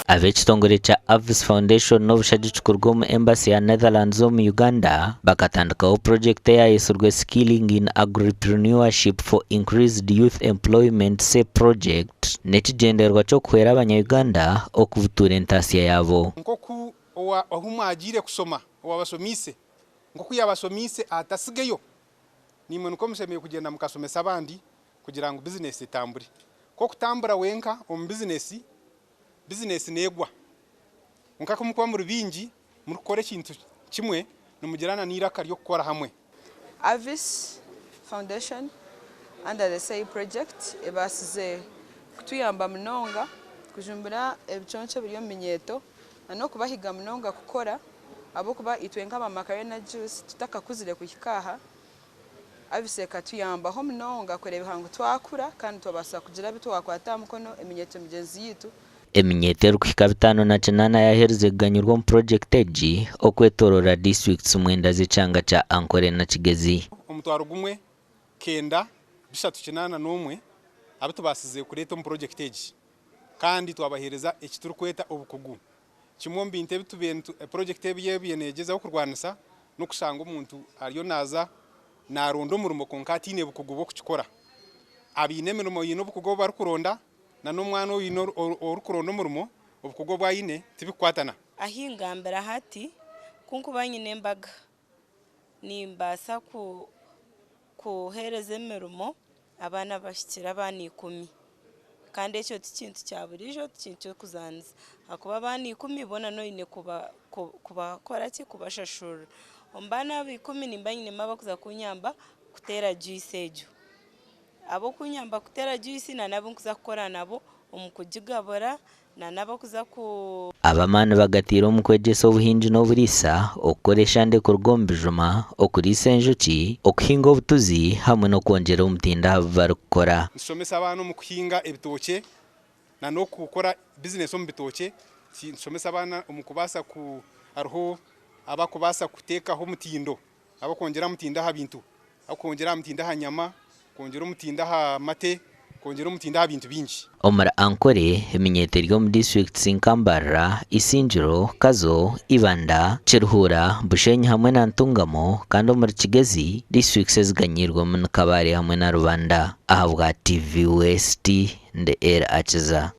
ab'ekitongore kya Avis Foundation n'obushagikikorwa mu embassy ya Netherlands mu Uganda bakatandikaho project yayesurwe Skilling in Agripreneurship for Increased Youth Employment se project nekigenderwa cyo kuhera abanya-Uganda okubutura entasiya yabo nkoku ohumagire kusoma owabasomise nkoku yabasomise atasigeyo nimwe nuko musemeye kugenda mukasomesa abandi kugira ngo business itambure ko kutambura wenka mu business negwa nkako mukwa mu rubingi murukore kintu kimwe numugirana niraka ryo gukora hamwe. Avis Foundation under the SAY project ebasize kutuyamba mnonga kujumbura ebiconce biriyo minyeto no kubahiga mnonga kukora abo kuba itwenka amakarena juice tutaka kuzire kukikaha Avis katuyamba ho mnonga kureba hangu twakura kandi twabasa kugira bitwakwata mukono eminyeto migenzi yitu eminyetero kuhika 5 yaherezeganyirwa mu project egi okwetorora districts mwenda z'icanga ca Ankole na Kigezi omutwaro gumwe kenda bishatu 81 abitubasize kureta mu project egi kandi twabahereza ekituru kweta obukugu kimombi inte bitubentu project ebiyenegeza okurwanisa no kushanga umuntu ariyo naza narondo murumo konkatine bukugu bwo kukikora abine mirimo yino bukugu bari kuronda na n'umwana w'ino orukurondo murumo obukugo bwayine tibikwatana ahingambira hati kunkubanye nembaga nimbasa kuhereza emirimo abana bashikira abana 10 kandi ekyo tikintu kya burijo tikintu kuzanza akuba abana 10 bona no ine kuba koraki kubashashura ombana 10 nimbanye nemaba kuza kunyamba kutera juice ejo abo kunyamba kutera juice na nabo kuza gukora nabo omukugigabora na nabo kuza ku abamana bagatira omukwegesa obuhinji n'oburisa okukoresha ndeko rwombijuma okurisa enjuki okuhinga obutuzi hamwe no kwongera omutinda bari gukora nsomesa abana mu kuhinga ebitoke na no gukora business mu bitoke nsomesa abana omukubasa ku arho abakubasa kutekaho mutindo abakongera mutinda ha bintu akongera mutinda ha nyama kongera umutinda ha mate kongera umutinda ha bintu bingi omara Ankole eminyeteryo mu districts Nkambara Isinjiro Kazo Ibanda Kiruhura Bushenyi hamwe na Ntungamo kandi omara Kigezi districts eziganyirwa mu Kabare hamwe na Rubanda ahabwa TV West nde era akiza